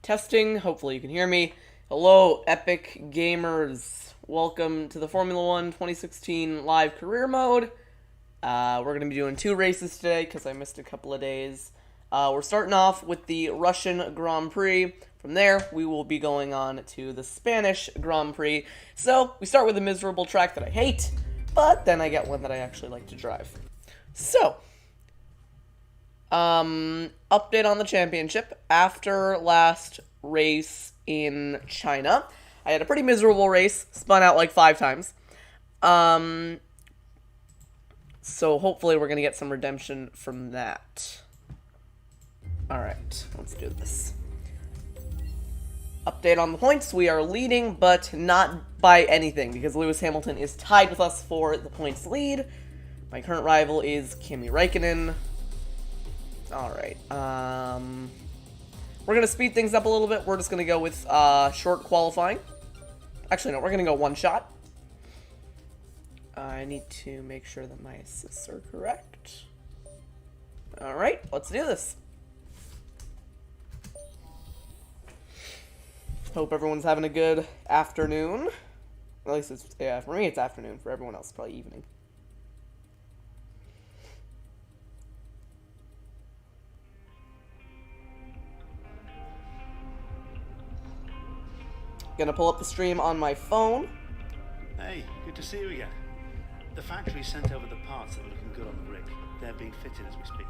Testing, hopefully you can hear me. Hello, Epic Gamers. Welcome to the Formula 1 2016 live career mode. We're going to be doing 2 races today because I missed a couple of days. We're starting off with the Russian Grand Prix. From there, we will be going on to the Spanish Grand Prix. So, we start with a miserable track that I hate, but then I get one that I actually like to drive. So, update on the championship. After last race in China, I had a pretty miserable race, spun out like 5 times. So hopefully we're gonna get some redemption from that. Alright, let's do this. Update on the points. We are leading, but not by anything, because Lewis Hamilton is tied with us for the points lead. My current rival is Kimi Räikkönen. Alright, we're gonna speed things up a little bit. We're just gonna go with, short qualifying. Actually, no, we're gonna go one shot. I need to make sure that my assists are correct. Alright, let's do this. Hope everyone's having a good afternoon. At least it's, yeah, for me it's afternoon. For everyone else, probably evening. Gonna pull up the stream on my phone. Hey, good to see you again. The factory sent over the parts that are looking good on the rig. They're being fitted as we speak.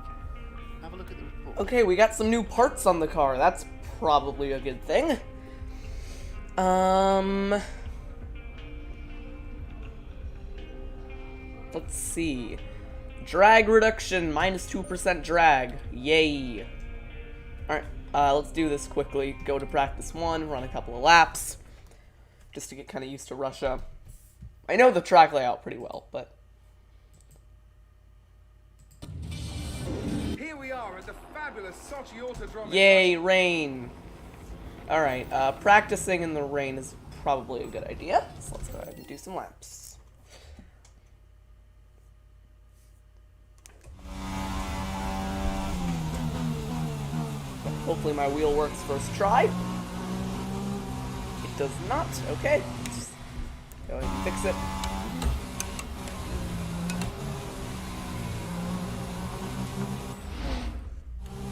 Have a look at the report. Okay, we got some new parts on the car. That's probably a good thing. Let's see. Drag reduction, minus 2% drag. Yay. Alright, let's do this quickly. Go to practice 1, run a couple of laps. Just to get kind of used to Russia. I know the track layout pretty well, but... Here we are at the fabulous Sochi Autodrome. Yay, rain. Alright, practicing in the rain is probably a good idea. So let's go ahead and do some laps. Hopefully my wheel works first try. It does not. Okay. Let's go ahead and fix it.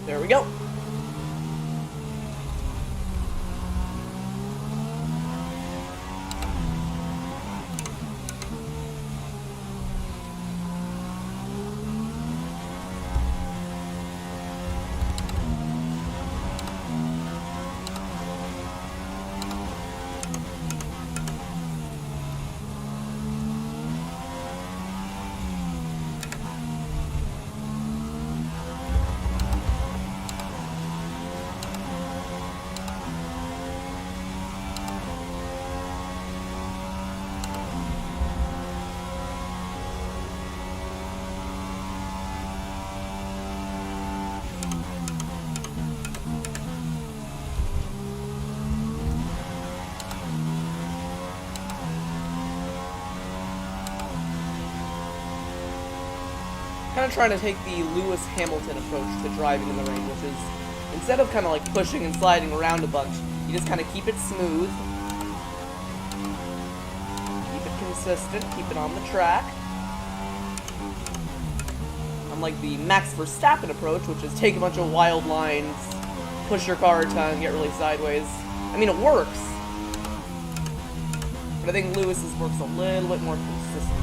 There we go. Kind of trying to take the Lewis Hamilton approach to driving in the rain, which is, instead of kind of like pushing and sliding around a bunch, you just kind of keep it smooth, keep it consistent, keep it on the track. Unlike the Max Verstappen approach, which is take a bunch of wild lines, push your car a ton, get really sideways. I mean, it works, but I think Lewis's works a little bit more consistent.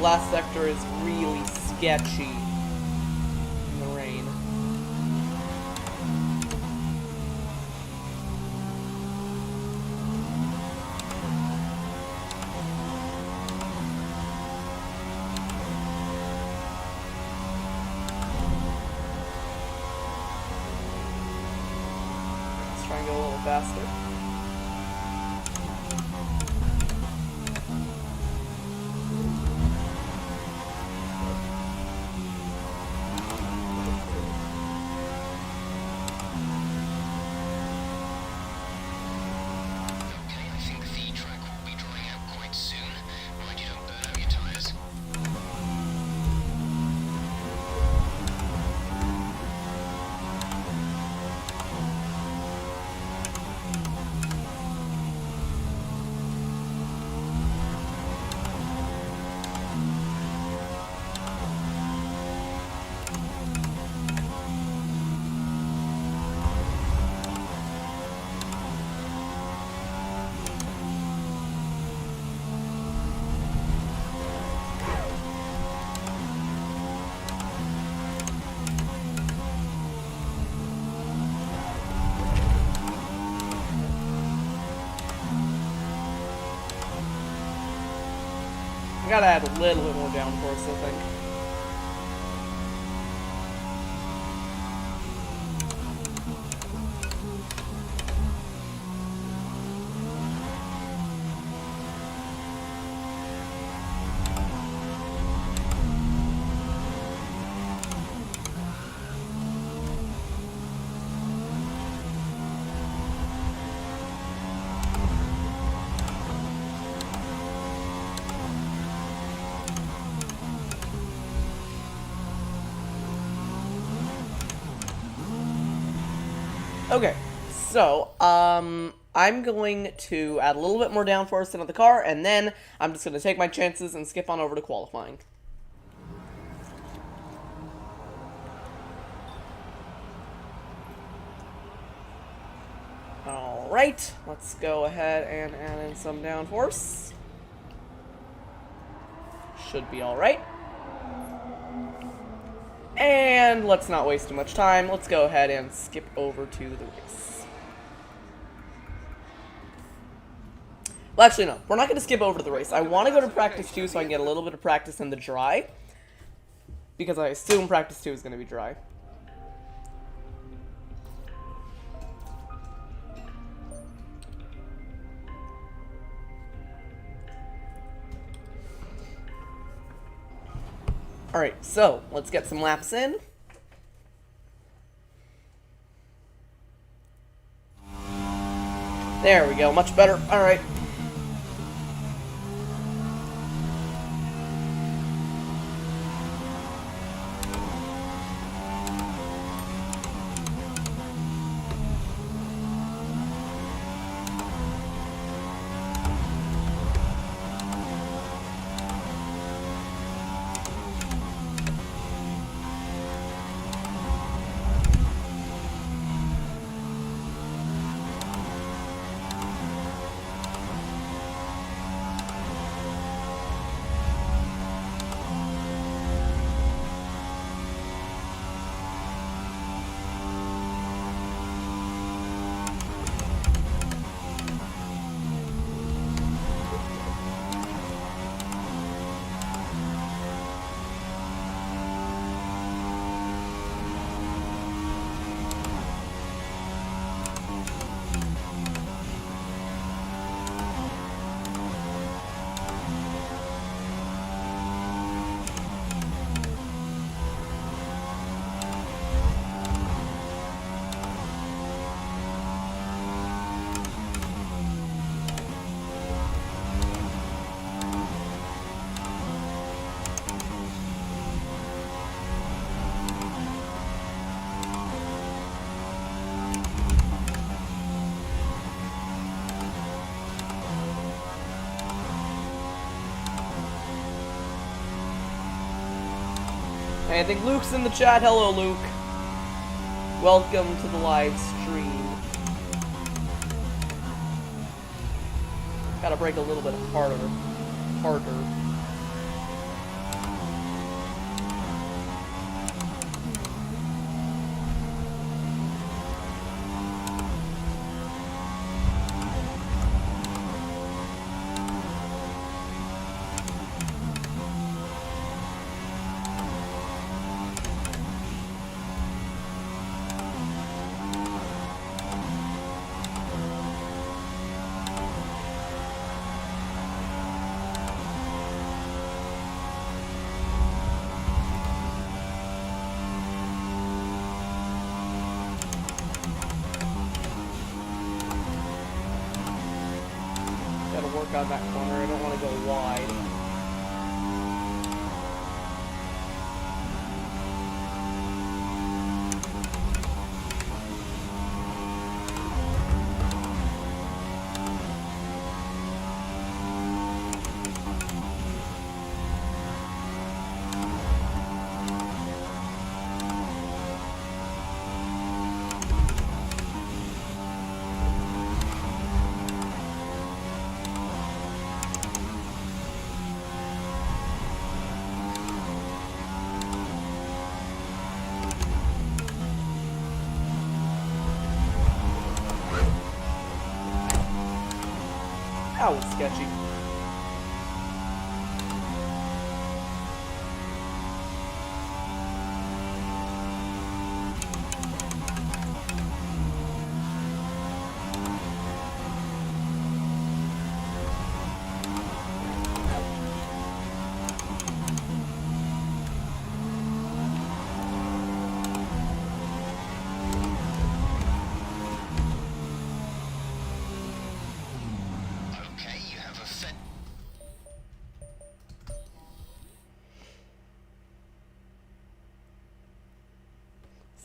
last sector is really sketchy in the rain. Let's try and go a little faster. I gotta add a little bit more downforce, I think. Okay, so, I'm going to add a little bit more downforce into the car, and then I'm just going to take my chances and skip on over to qualifying. Alright, let's go ahead and add in some downforce. Should be alright. And let's not waste too much time. Let's go ahead and skip over to the race. Well, actually, no. We're not going to skip over to the race. I want to go to practice 2 so I can get a little bit of practice in the dry. Because I assume practice 2 is going to be dry. Alright, so, let's get some laps in. There we go, much better. Alright. I think Luke's in the chat. Hello, Luke. Welcome to the live stream. Gotta break a little bit harder. work on that corner. I don't want to go wide. That was sketchy.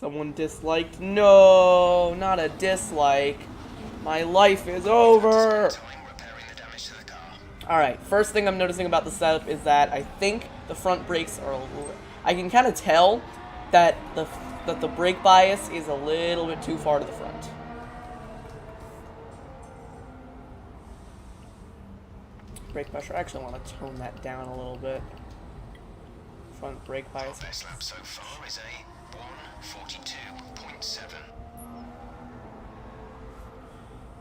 Someone disliked. No, not a dislike. My life is over. Alright, first thing I'm noticing about the setup is that I think the front brakes are a little... I can kind of tell that the brake bias is a little bit too far to the front. Brake pressure, I actually want to tone that down a little bit. Front brake bias. Best lap so far is a 1:42.7.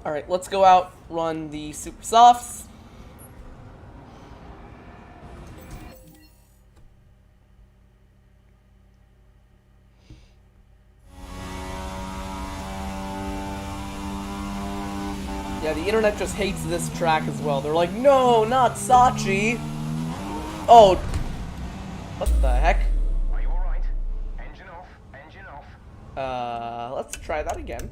Alright, let's go out, run the super softs. Yeah, the internet just hates this track as well. They're like, no, not Sachi. Oh, what the heck? Are you alright? Engine off, engine off. Let's try that again.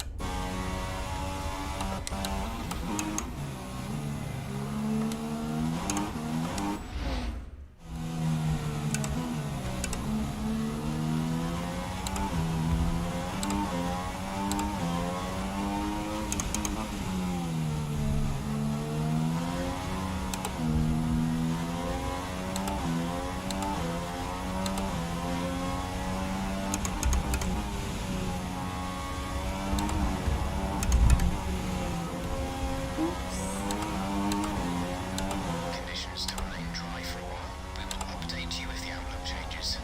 Conditions to remain dry for a while. We will update you if the outlook changes.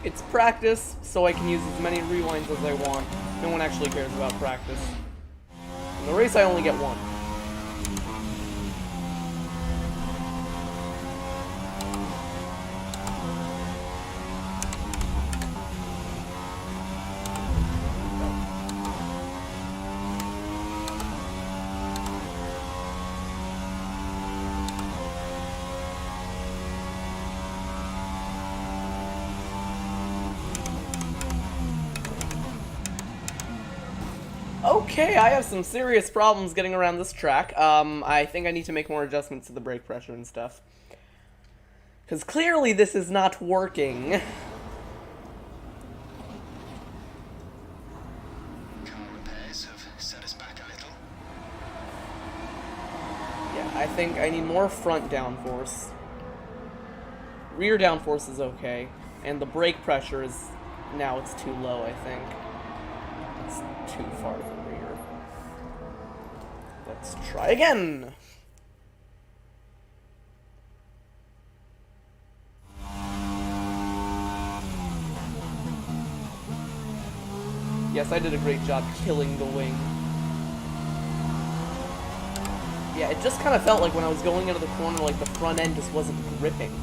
It's practice, so I can use as many rewinds as I want. No one actually cares about practice. In the race, I only get one. Okay, I have some serious problems getting around this track. I think I need to make more adjustments to the brake pressure and stuff. Because clearly this is not working. Car repairs have set us back a little. Yeah, I think I need more front downforce. Rear downforce is okay. And the brake pressure is... now it's too low, I think. It's too far to the rear. Let's try again. Yes, I did a great job killing the wing. Yeah, it just kind of felt like when I was going into the corner, like the front end just wasn't gripping.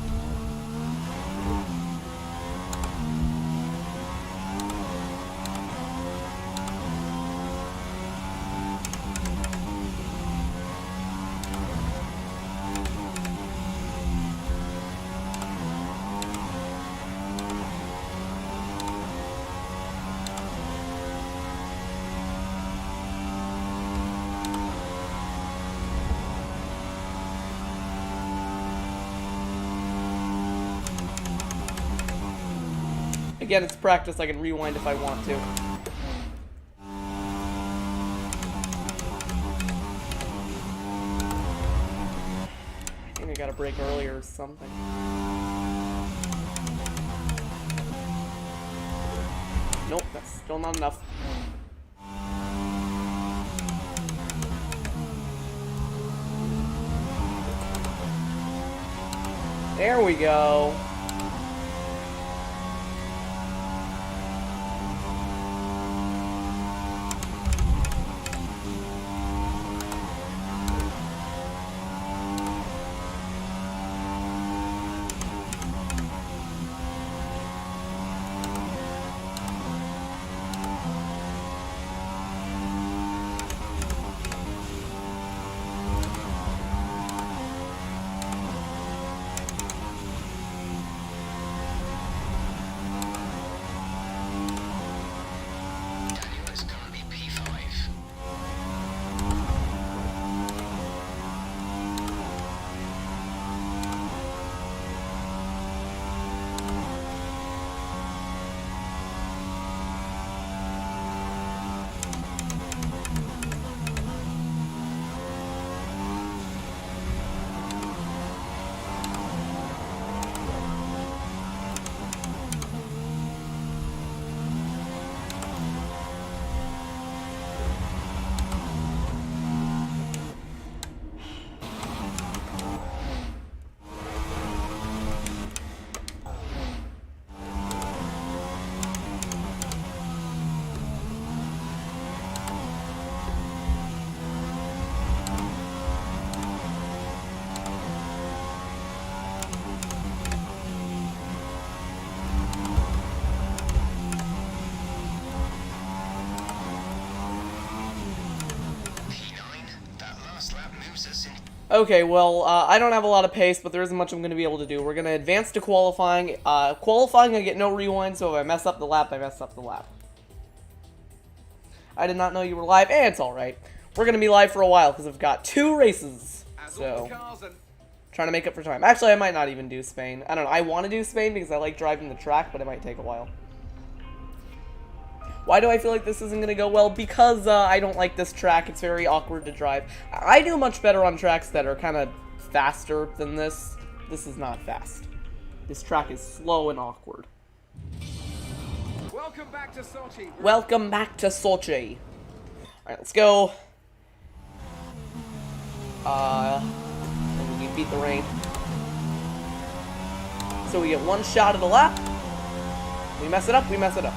Again, it's practice. I can rewind if I want to. I think I got a break earlier or something. Nope, that's still not enough. There we go. Okay, well, I don't have a lot of pace, but there isn't much I'm going to be able to do. We're going to advance to qualifying. Qualifying, I get no rewind, so if I mess up the lap, I mess up the lap. I did not know you were live, and it's alright. We're going to be live for a while, because I've got 2 races, so trying to make up for time. Actually, I might not even do Spain. I don't know, I want to do Spain because I like driving the track, but it might take a while. Why do I feel like this isn't going to go well? Because I don't like this track. It's very awkward to drive. I do much better on tracks that are kind of faster than this. This is not fast. This track is slow and awkward. Welcome back to Sochi. Welcome back to Sochi. Alright, let's go. And we beat the rain. So we get 1 shot at the lap. We mess it up, we mess it up.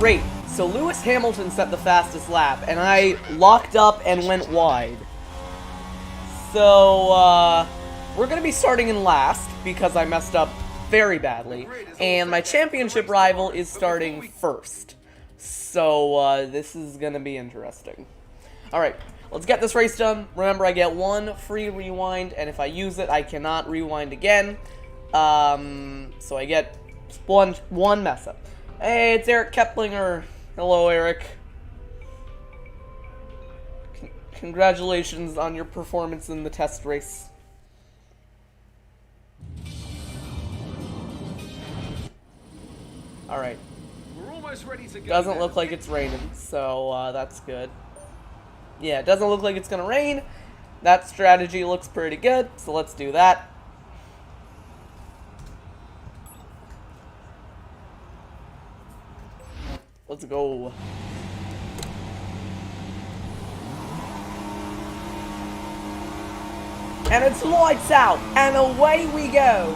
Great. So Lewis Hamilton set the fastest lap, and I locked up and went wide. So, we're going to be starting in last, because I messed up very badly, and my championship rival is starting first. So, this is going to be interesting. Alright, let's get this race done. Remember, I get one free rewind, and if I use it, I cannot rewind again. So I get one mess up. Hey, it's Eric Keplinger. Hello, Eric. Congratulations on your performance in the test race. Alright. We're almost ready to go. Doesn't look like it's raining, so that's good. Yeah, it doesn't look like it's gonna rain. That strategy looks pretty good, so let's do that. Let's go. And it's lights out, and away we go.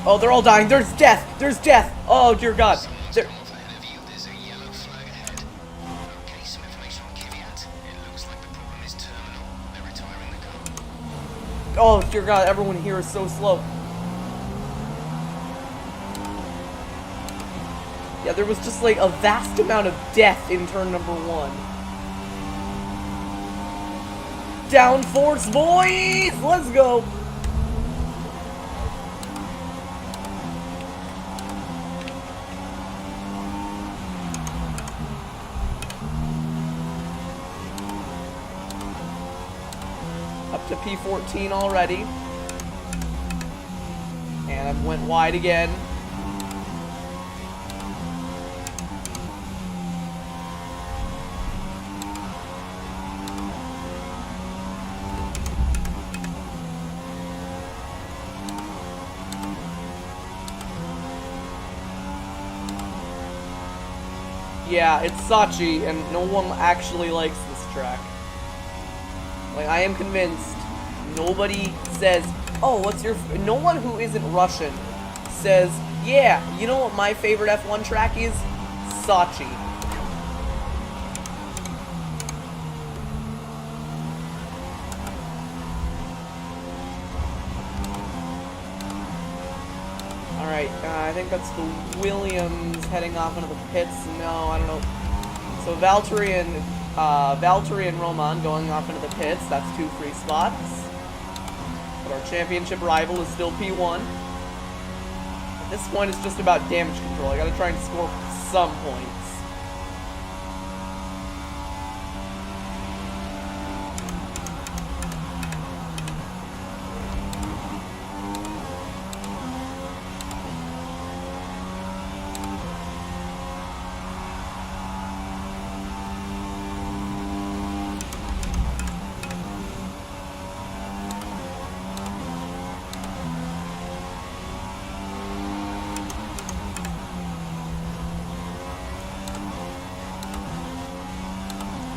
Oh, they're all dying. There's death. There's death. Oh, dear God. There Oh, dear God, everyone here is so slow. Yeah, there was just like a vast amount of death in turn number 1. Downforce, boys! Let's go! Up to P14 already. And I went wide again. Yeah, it's Sachi, and no one actually likes this track. Like, I am convinced nobody says, oh, what's your... No one who isn't Russian says, yeah, you know what my favorite F1 track is? Sachi. Alright, I think that's the Williams heading off into the pits. No, I don't know. So Valtteri and Roman going off into the pits. That's 2 free spots. But our championship rival is still P1. At this point, it's just about damage control. I gotta try and score some points.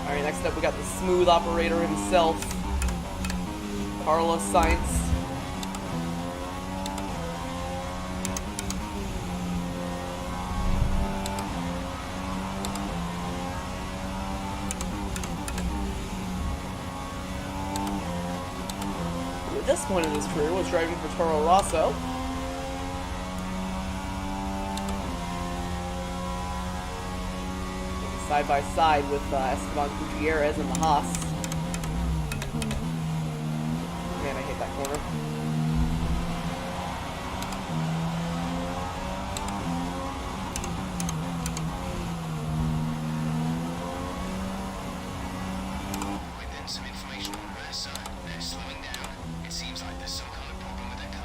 Alright, next up we got the smooth operator himself, Carlos Sainz. Who at this point in his career was driving for Toro Rosso. Side by side with Esteban Gutierrez in the Haas. Man, I hate that corner. Within some information on their side, they're slowing down. It seems like there's some kind of problem with their car.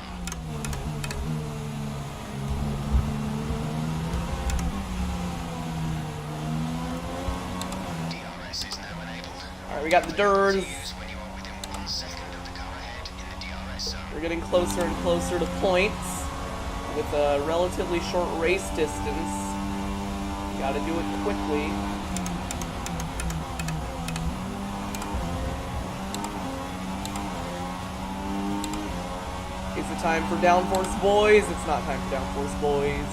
Alright, we got the Durs. We're getting closer and closer to points with a relatively short race distance. Gotta do it quickly. Is Is it time for downforce, boys? It's not time for downforce, boys.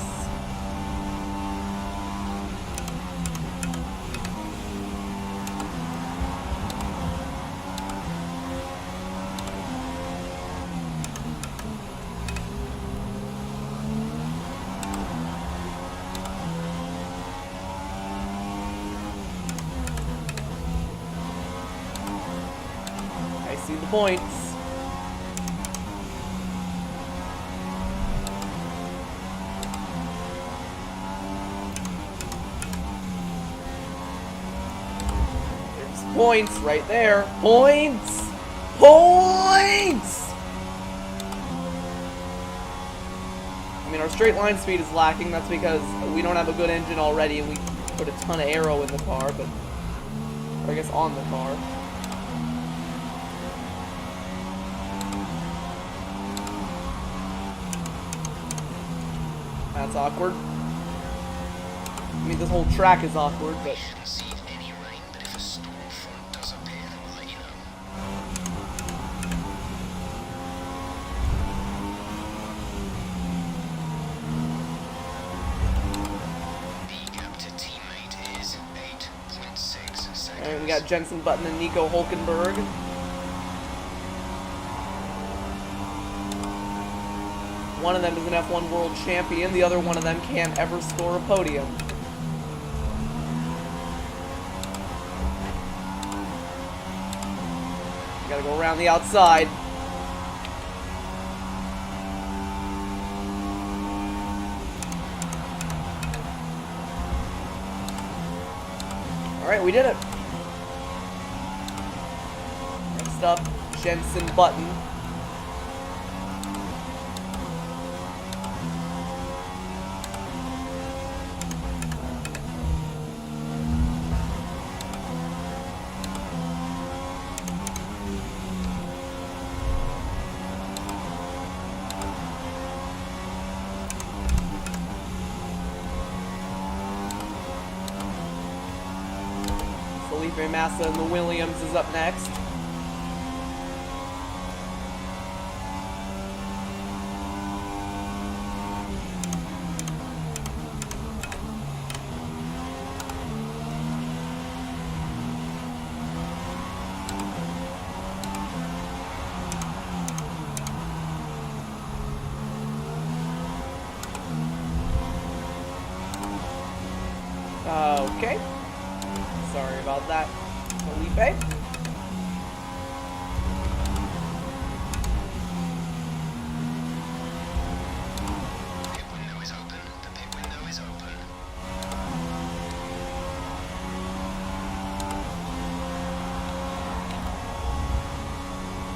I see the points. Points right there. Points! Points! I mean, our straight line speed is lacking. That's because we don't have a good engine already and we put a ton of aero in the car, but... or I guess on the car. That's awkward. I mean, this whole track is awkward, but... Shouldn't see any rain, but if a storm front does appear, then we'll let you know. The gap to teammate is 8.6 seconds. Alright, we got Jensen Button and Nico Hulkenberg. One of them is an F1 world champion, the other one of them can't ever score a podium. Gotta go around the outside. Alright, we did it. Next up, Jensen Button. Felipe Massa and the Williams is up next. Okay. Sorry about that, Felipe. Pit window is open. The pit window is open.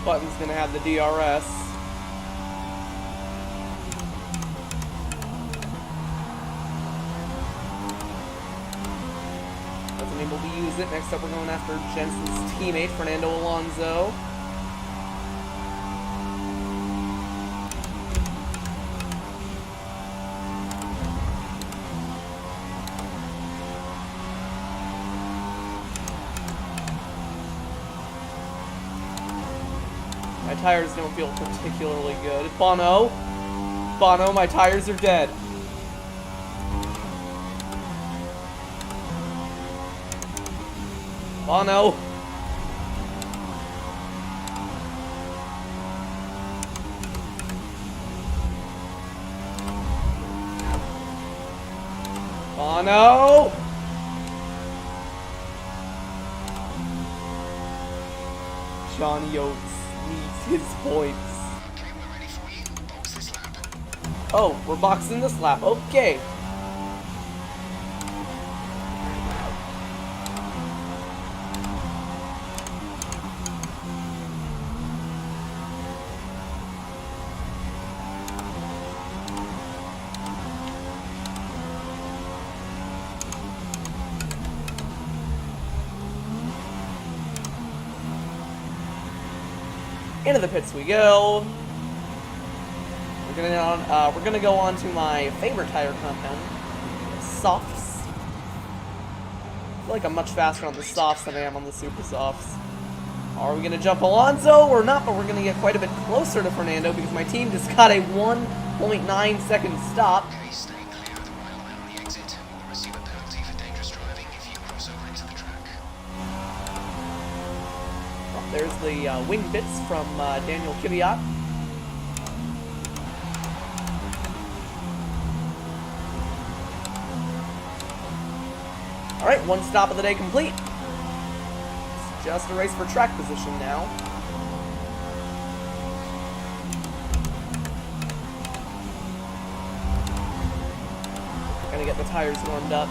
Button's gonna have the DRS. Wasn't able to use it. Next up, we're going after Jensen's teammate, Fernando Alonso. My tires don't feel particularly good. Bono, my tires are dead. Bono. Bono. Johnny Oates needs his points. Okay, we're ready for you. Box this lap. Oh, we're boxing this lap. Okay. Into the pits we go. We're gonna go on to my favorite tire compound, softs. I feel like I'm much faster on the softs than I am on the super softs. Are we going to jump Alonso or not? But we're going to get quite a bit closer to Fernando because my team just got a 1.9 second stop. Okay, stay clear of the white line on the exit. You'll receive a penalty for dangerous driving if you cross over into the track. Oh, there's the wing bits from Daniel Kvyat. Alright, one stop of the day complete. It's just a race for track position now. Gonna get the tires warmed up.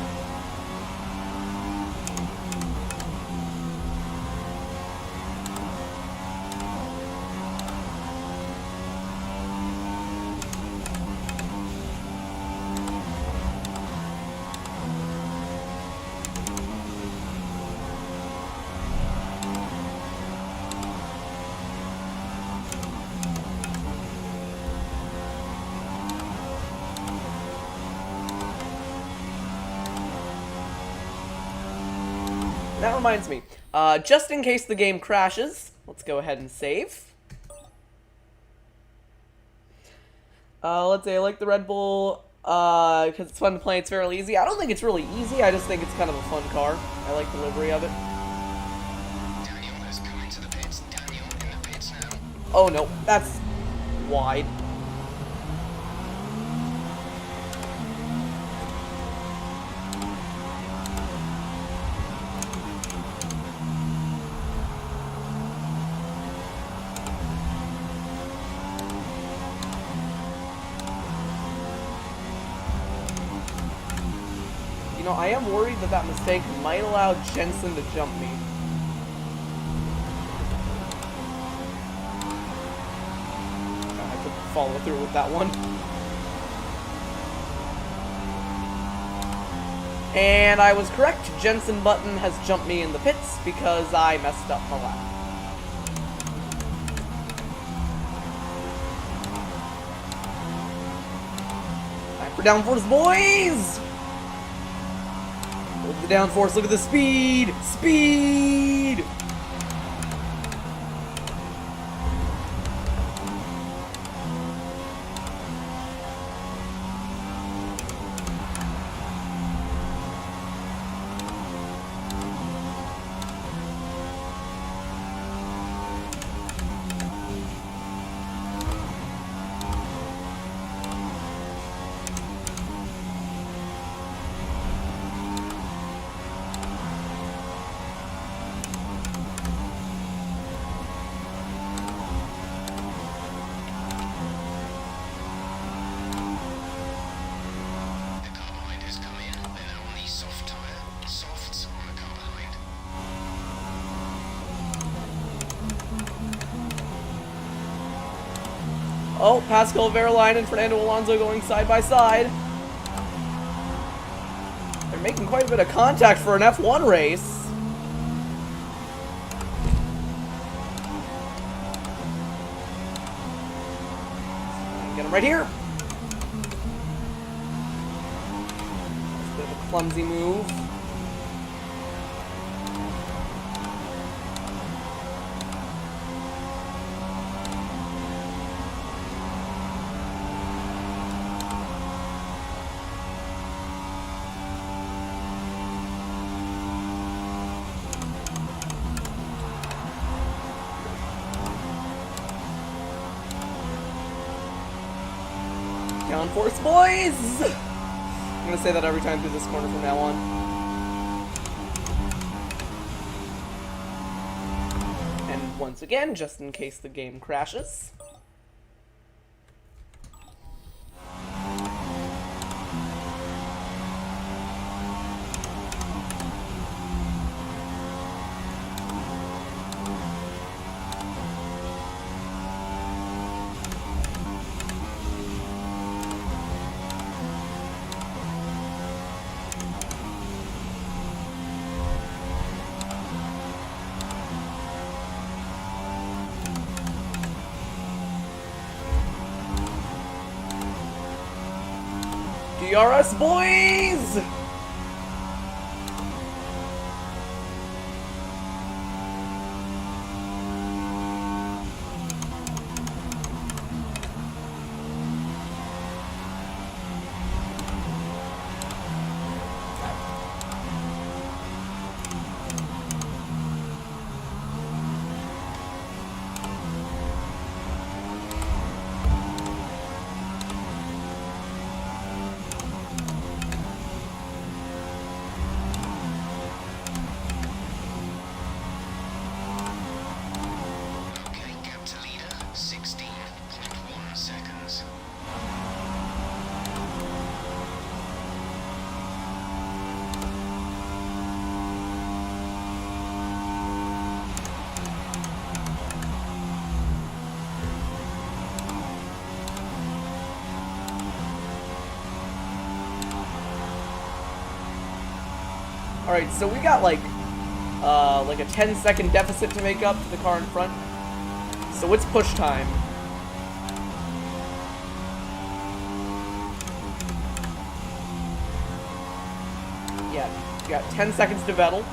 That reminds me, just in case the game crashes, let's go ahead and save. Let's say I like the Red Bull, because it's fun to play, it's fairly easy. I don't think it's really easy, I just think it's kind of a fun car. I like the livery of it. Daniel has come into the pits. Daniel in the pits now. Oh no, that's wide. You know, I am worried that that mistake might allow Jensen to jump me. I have to follow through with that one. And I was correct. Jensen Button has jumped me in the pits because I messed up my lap. Time for downforce, boys! Look at the downforce, look at the speed! Speed! The car behind has come in. They're now on the soft tyre. Softs on the car behind. Oh, Pascal Verlaine and Fernando Alonso going side by side. They're making quite a bit of contact for an F1 race. Get him right here. That's a bit of a clumsy move. Downforce, boys! I'm gonna say that every time through this corner from now on. And once again, just in case the game crashes. DRS, boys! Alright, so we got like a 10-second deficit to make up to the car in front. So it's push time. Yeah, we got 10 seconds to Vettel.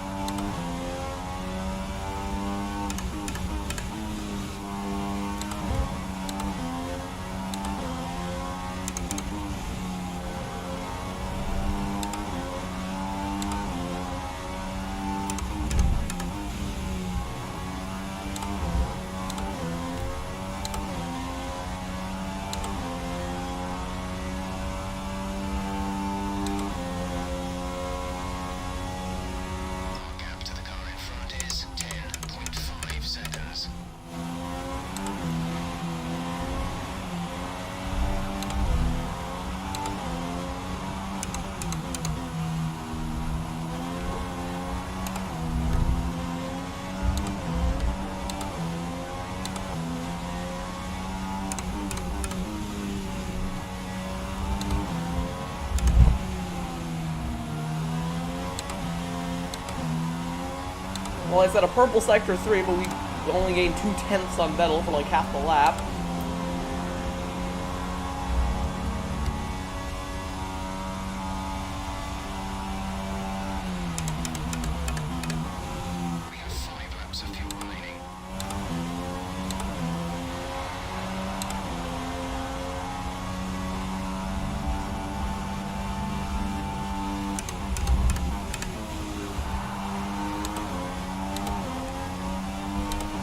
Gap to the car in front is 10.5 seconds. Well, I said a purple sector 3, but we only gained 2/10 on Vettel for like half the lap. We have 5 laps of fuel remaining.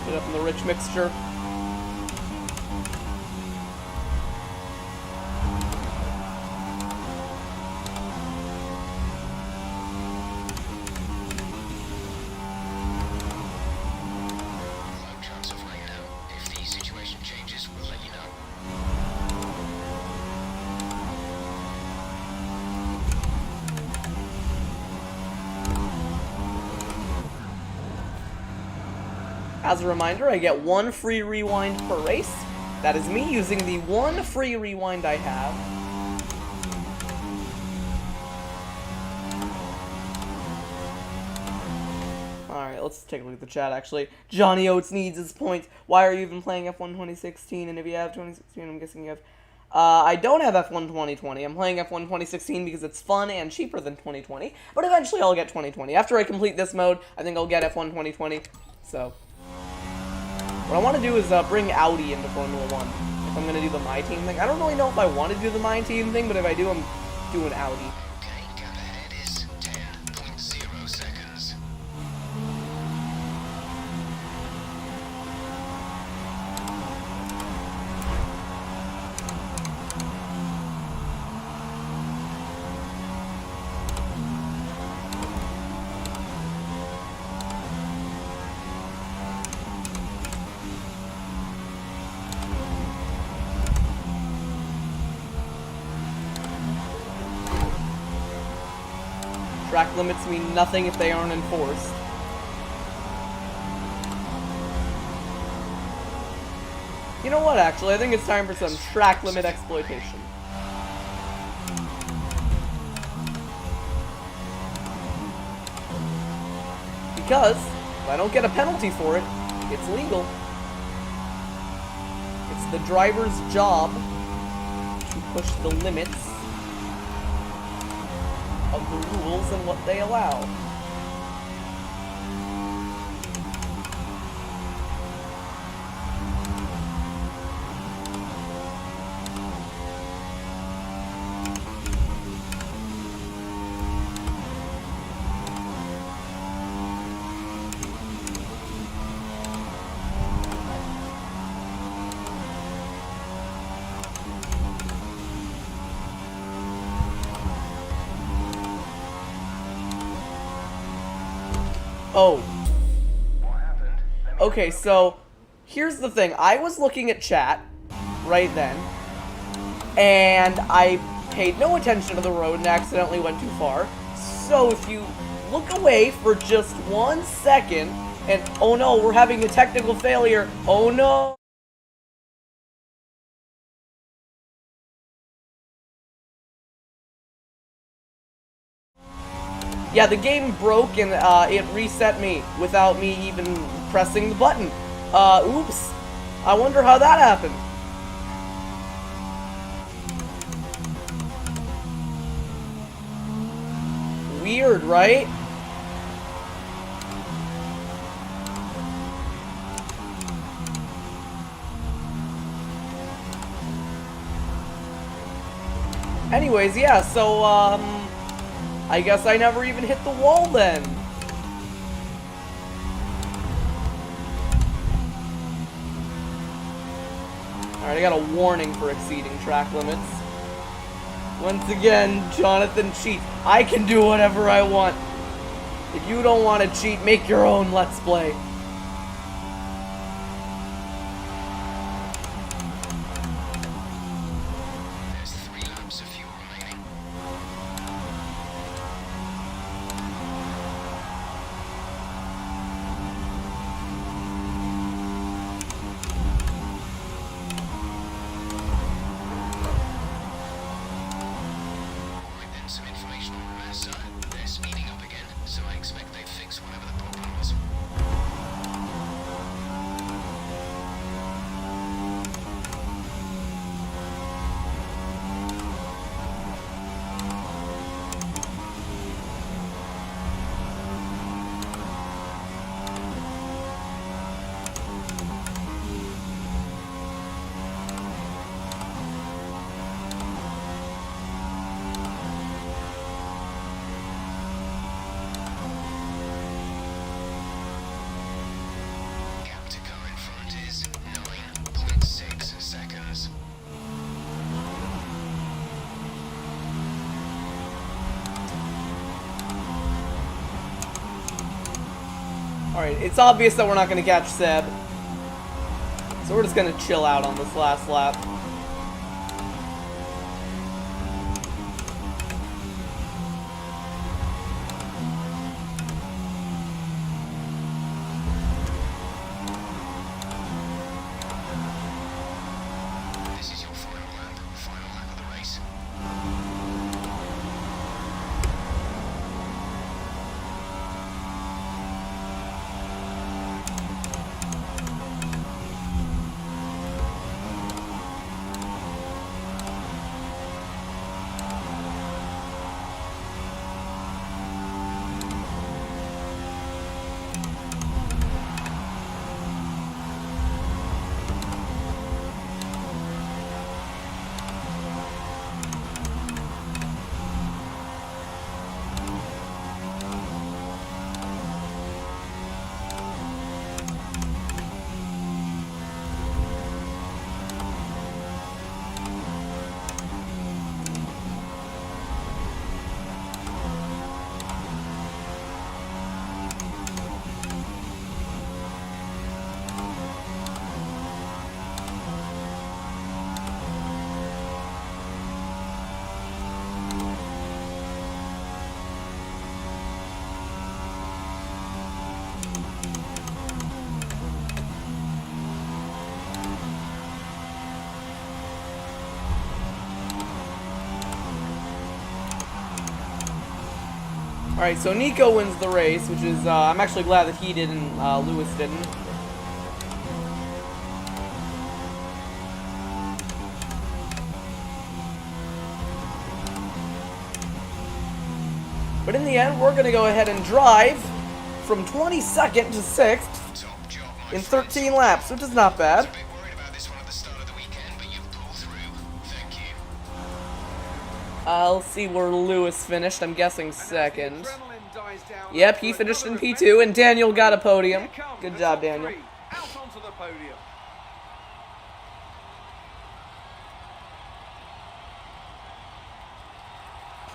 Get up in the rich mixture. Low chance of rain now. If the situation changes, we'll let you know. As a reminder, I get 1 free rewind per race. That is me using the 1 free rewind I have. Alright, let's take a look at the chat actually. Johnny Oates needs his points. Why are you even playing F1 2016? And if you have 2016, I'm guessing you have... I don't have F1 2020. I'm playing F1 2016 because it's fun and cheaper than 2020. But eventually I'll get 2020. After I complete this mode, I think I'll get F1 2020. So... what I want to do is bring Audi into Formula 1. If I'm going to do the My Team thing. I don't really know if I want to do the My Team thing, but if I do, I'm doing Audi. Okay, gap ahead is 10.0 seconds. Track limits mean nothing if they aren't enforced. You know what, actually? I think it's time for some track limit exploitation. Because, if I don't get a penalty for it, it's legal. It's the driver's job to push the limits of the rules and what they allow. Oh. Okay, so here's the thing. I was looking at chat right then, and I paid no attention to the road and accidentally went too far. So if you look away for just 1 second, and oh no, we're having a technical failure. Oh no. Yeah, the game broke and it reset me without me even pressing the button. Oops. I wonder how that happened. Weird, right? Anyways, yeah, so, I guess I never even hit the wall then. Alright, I got a warning for exceeding track limits. Once again, Jonathan cheats. I can do whatever I want. If you don't want to cheat, make your own Let's Play. There's 3 laps of fuel remaining. Alright then, some information on the rear side. They're speeding up again, so I expect they've fixed whatever the problem was. Gap to car in front is 9.6 seconds. Alright, it's obvious that we're not going to catch Seb. So we're just going to chill out on this last lap. This is your final lap of the race. Alright, so Nico wins the race, which is, I'm actually glad that he didn't, Lewis didn't. But in the end, we're going to go ahead and drive from 22nd to 6th Top job, my in friends. 13 laps, which is not bad. A bit worried about this one at the start of the weekend, but you've pulled through. Thank you. Let's see where Lewis finished. I'm guessing second. Adrenaline dies down Yep, he after finished in another P2, and Daniel got a podium. Here comes Good the job, top Daniel. 3, out onto the podium.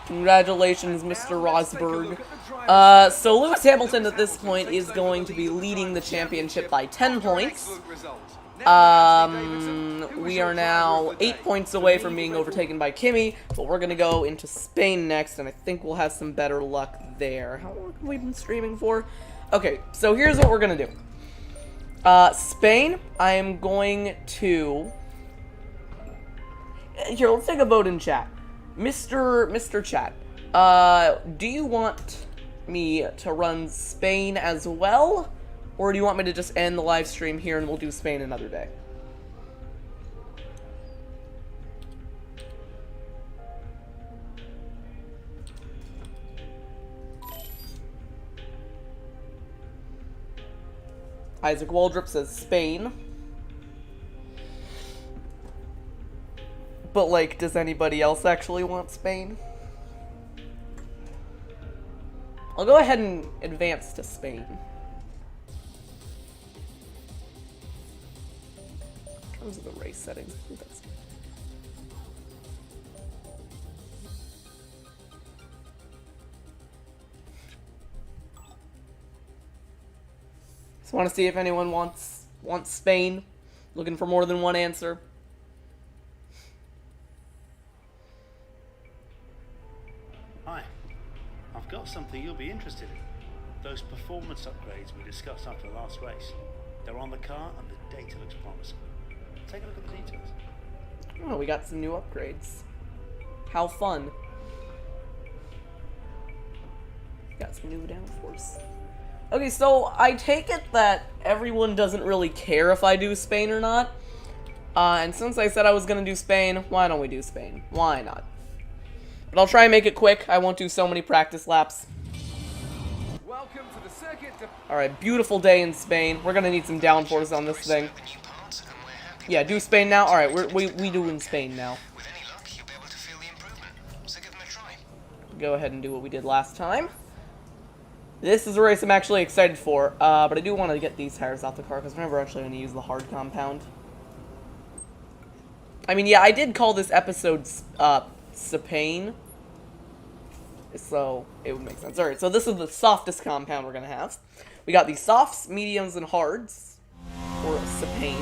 Congratulations, Mr. Rosberg. So Lewis Hamilton at this point is going to be leading the championship by 10 points. We are now 8 points away from being overtaken by Kimi, but we're going to go into Spain next, and I think we'll have some better luck there. How long have we been streaming for? Okay, so here's what we're going to do. Spain, I am going to... Here, let's take a vote in chat. Mr. Chat, do you want me to run Spain as well? Or do you want me to just end the live stream here and we'll do Spain another day? Isaac Waldrop says Spain. But, like, does anybody else actually want Spain? I'll go ahead and advance to Spain. In terms of the race settings, I think that's... Just want to see if anyone wants Spain. Looking for more than one answer. Hi. I've got something you'll be interested in. Those performance upgrades we discussed after the last race. They're on the car and the data looks promising. Take a look at the details. Oh, we got some new upgrades. How fun. Got some new downforce. Okay, so I take it that everyone doesn't really care if I do Spain or not. And since I said I was going to do Spain, why don't we do Spain? Why not? But I'll try and make it quick. I won't do so many practice laps. Welcome to the circuit. Alright, beautiful day in Spain. We're going to need some downforce on this thing. Yeah, do Spain now? Alright, we doing Spain now. With any luck, you'll be able to feel the improvement. So give them a try. Go ahead and do what we did last time. This is a race I'm actually excited for, but I do want to get these tires out the car because we're never actually going to use the hard compound. I mean, yeah, I did call this episode Spain, so it would make sense. Alright, so this is the softest compound we're going to have. We got the softs, mediums, and hards for Spain.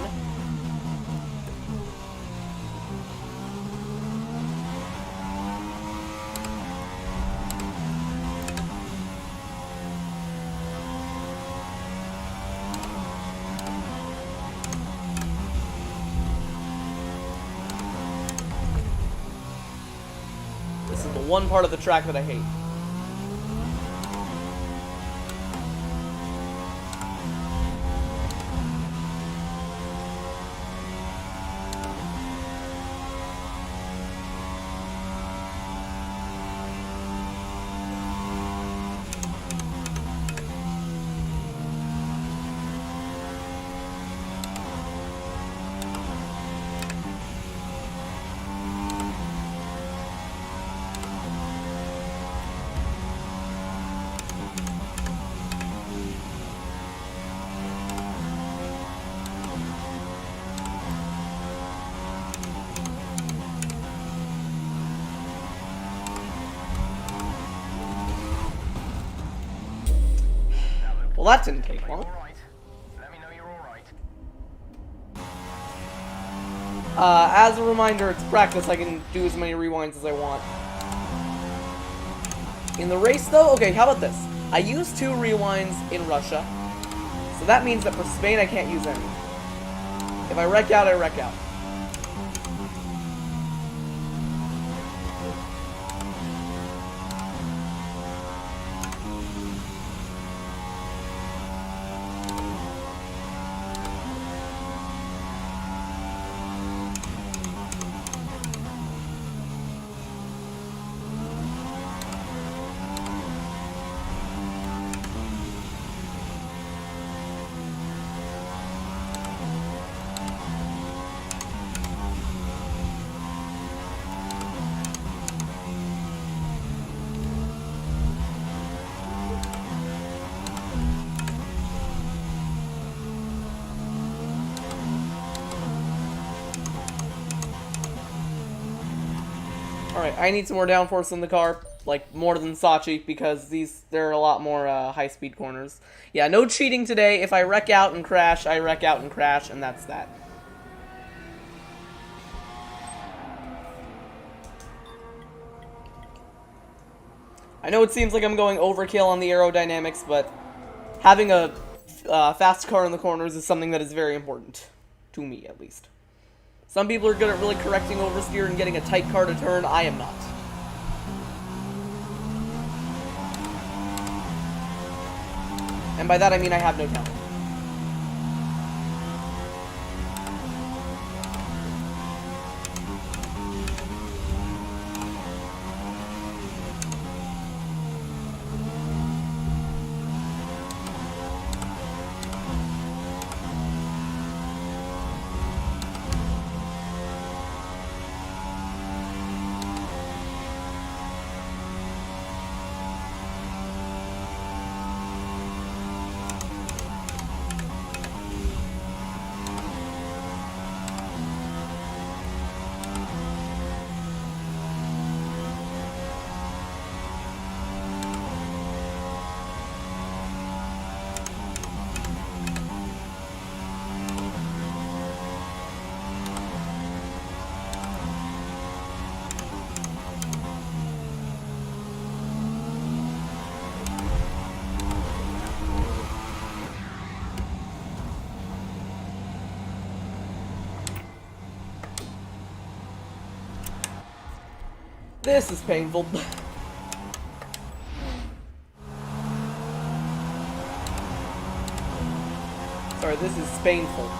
This is the one part of the track that I hate. Well, that didn't take long. Alright. Let me know you're alright. As a reminder, it's practice. I can do as many rewinds as I want. In the race, though, okay, how about this? I used 2 rewinds in Russia, so that means that for Spain I can't use any. If I wreck out, I wreck out. Alright, I need some more downforce in the car, like more than Sachi, because there are a lot more high-speed corners. Yeah, no cheating today. If I wreck out and crash, I wreck out and crash, and that's that. I know it seems like I'm going overkill on the aerodynamics, but having a fast car in the corners is something that is very important. To me, at least. Some people are good at really correcting oversteer and getting a tight car to turn. I am not. And by that I mean I have no talent. This is painful. Sorry, this is painful.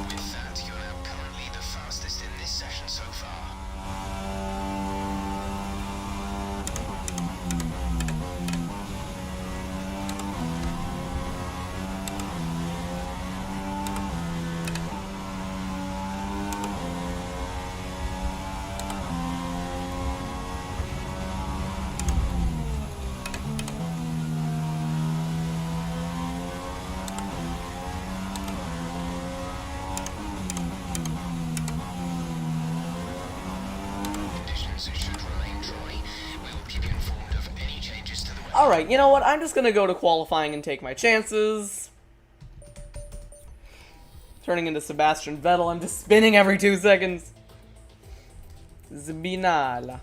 With that, you're now currently the fastest in this session so far. Conditions should remain dry. We will keep you informed of any changes to the weather. Alright, you know what? I'm just gonna go to qualifying and take my chances. Turning into Sebastian Vettel, I'm just spinning every 2 seconds. Zbinala.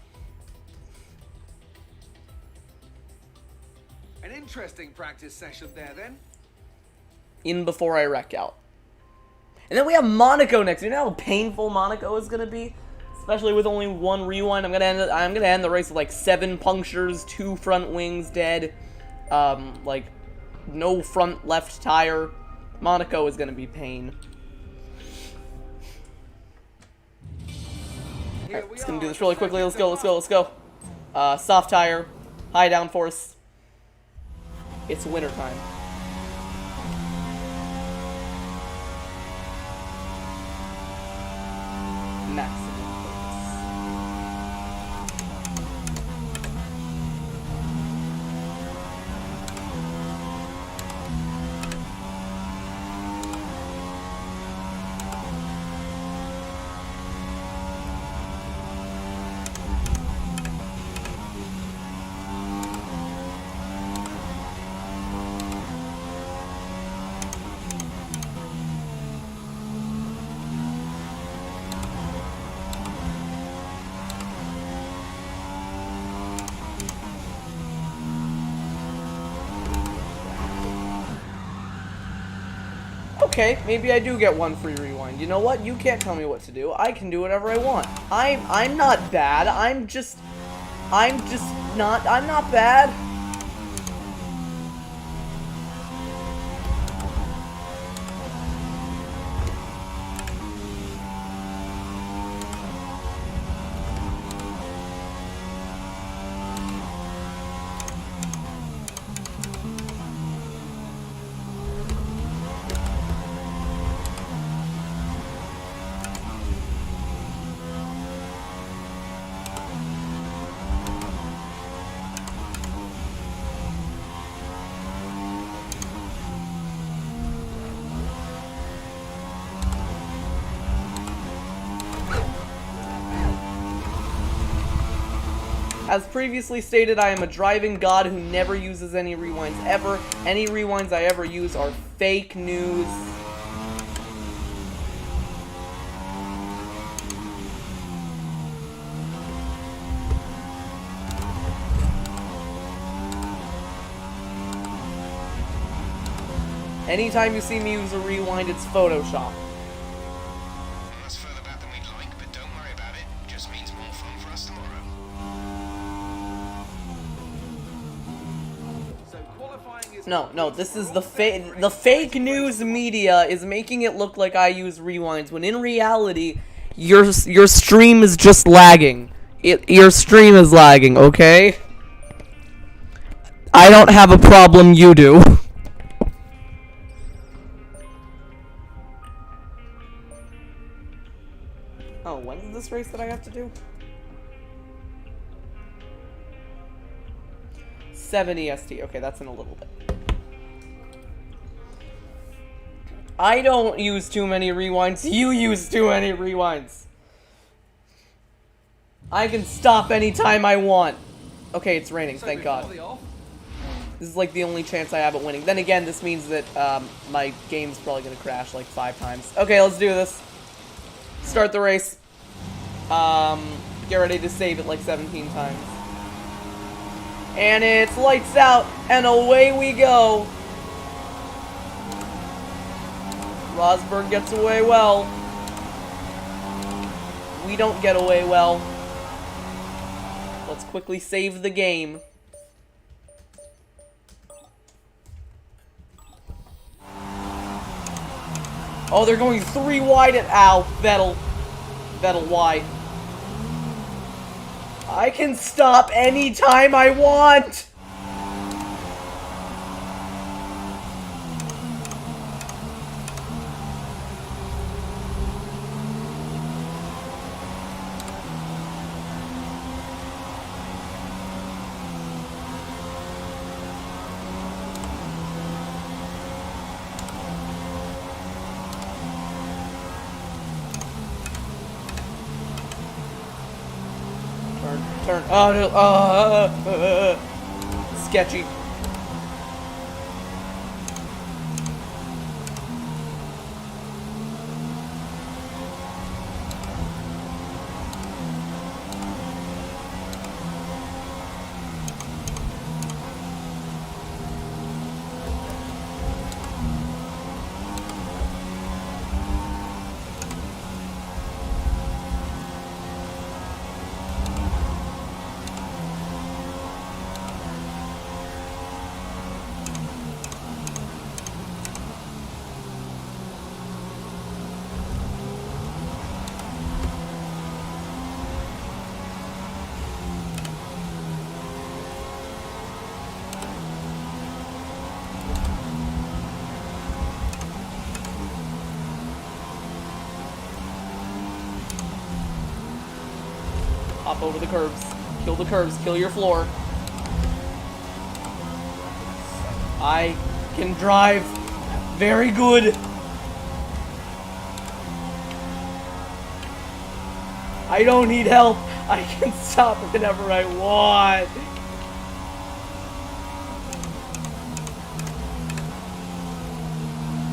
An interesting practice session there, then. In before I wreck out. And then we have Monaco next. You know how painful Monaco is gonna be? Especially with only 1 rewind. I'm gonna end the race with like 7 punctures, 2 front wings dead, like no front left tire. Monaco is gonna be pain. Here we Just gonna are do this at really the quickly. Let's second go, let's go, let's go. Soft tire, high downforce. It's winter time. Maximum focus. Okay, maybe I do get 1 free rewind. You know what? You can't tell me what to do. I can do whatever I want. I'm not bad. I'm not bad. As previously stated, I am a driving god who never uses any rewinds ever. Any rewinds I ever use are fake news. Anytime you see me use a rewind, it's Photoshop. Well, that's further back than we'd like, but don't worry about it. Just means more fun for us tomorrow. So qualifying is No, this is the fake news media is making it look like I use rewinds, when in reality, your stream is just lagging. Your stream is lagging, okay? I don't have a problem, you do. Oh, when's this race that I have to do? 7 EST. Okay, that's in a little bit. I don't use too many rewinds. You use too many rewinds. I can stop anytime I want. Okay, it's raining, so thank before God. the off, This is like the only chance I have at winning. Then again, this means that my game's probably gonna crash like 5 times. Okay, let's do this. Start the race. Get ready to save it like 17 times. And it's lights out, and away we go. Rosberg gets away well. We don't get away well. Let's quickly save the game. Oh, they're going 3 wide at ow, Vettel. Vettel wide. I can stop anytime I want. Turn. Oh, no. Sketchy. Hop over the curbs. Kill the curbs. Kill your floor. I can drive very good. I don't need help. I can stop whenever I want.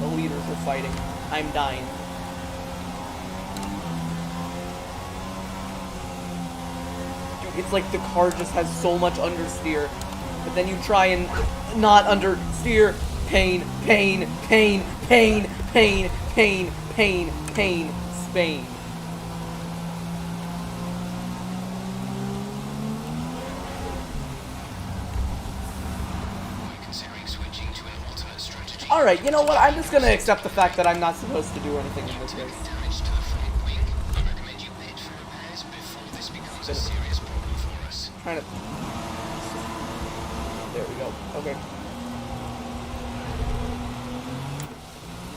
The leaders are fighting. I'm dying. It's like the car just has so much understeer. But then you try and not understeer. Pain, pain, pain, pain, pain, pain, pain, pain, Spain. Considering switching to an alternate strategy. Alright, you know what? I'm just gonna accept the fact that I'm not supposed to do anything in this race. Damage to the front wing. I recommend you pit for repairs before this becomes a serious problem for us. Trying to... There we go. Okay.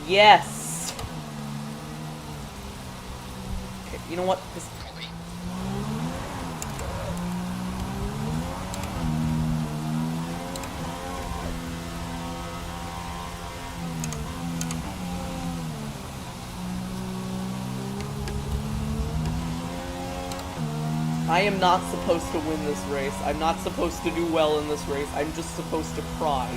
Yes! Okay, you know what? This... Copy. I am not supposed to win this race. I'm not supposed to do well in this race. I'm just supposed to cry.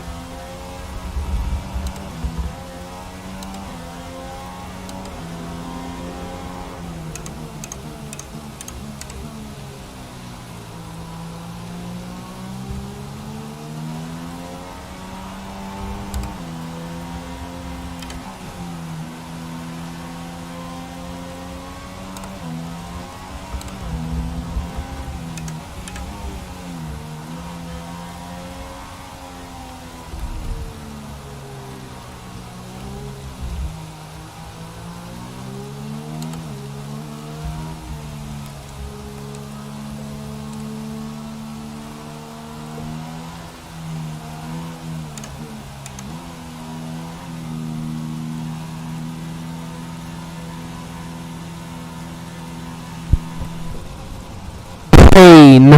Pain.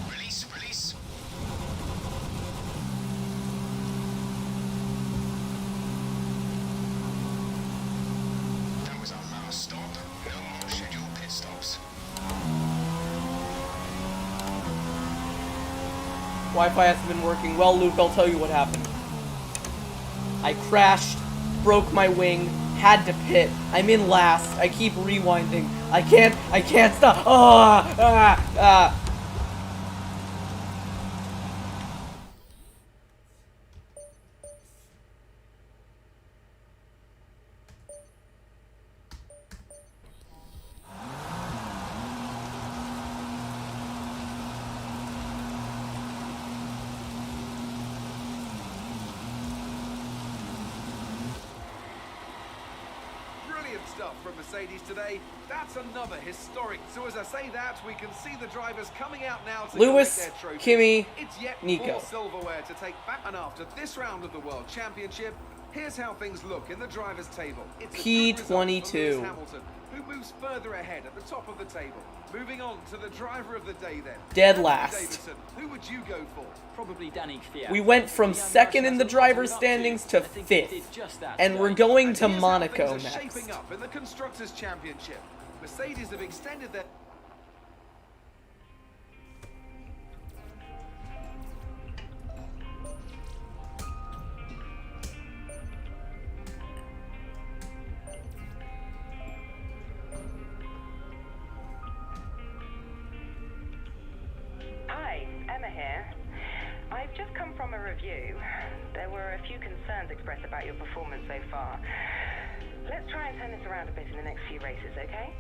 Release, release. That was our last stop. No more scheduled pit stops. Wi-Fi hasn't been working. Well, Luke, I'll tell you what happened. I crashed, broke my wing, had to pit. I'm in last. I keep rewinding. I can't stop. Ah. Brilliant stuff from Mercedes today. That's another historic. So as I say that, we can see the drivers coming out now to Lewis, collect their trophies. Kimi, It's yet Nico. more silverware to take back. And after this round of the World Championship, here's how things look in the drivers' table. It's a good result for P22. Lewis Hamilton, who moves further ahead at the top of the table. Moving on to the driver of the day then. Dead Anthony last. Davidson, who would you go for? Probably Danny Kvyat. We went from second in the driver's standings to fifth, and we're going to And here's how Monaco things are next. shaping up in the Constructors' Championship. Mercedes have extended their... Hi, Emma here. I've just come from a review. There were a few concerns expressed about your performance so far. Let's try and turn this around a bit in the next few races, okay?